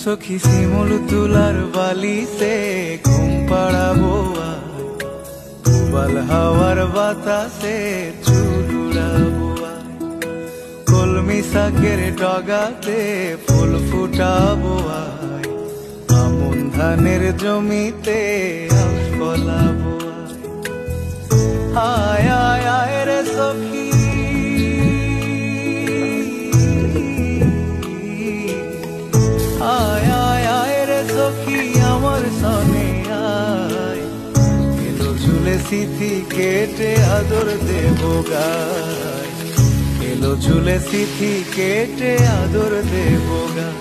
সখী শিমুল তুলার বালিতে ঘুম পাড়াবো বাল হাওয়ার বাতাসে চুল উড়াবো কলমি শাকের ডগাতে ফুল ফুটাবো আমন ধানের জমিতে আখ ফলাবো আয় আয় আয় রে সখী আয় আয় আয় রে সখী আমার সনে আয় এলো ঝুলে স্মৃতি কেটে আদর দেবো গায় এলো ঝুলে স্মৃতি কেটে আদর দেবো গায়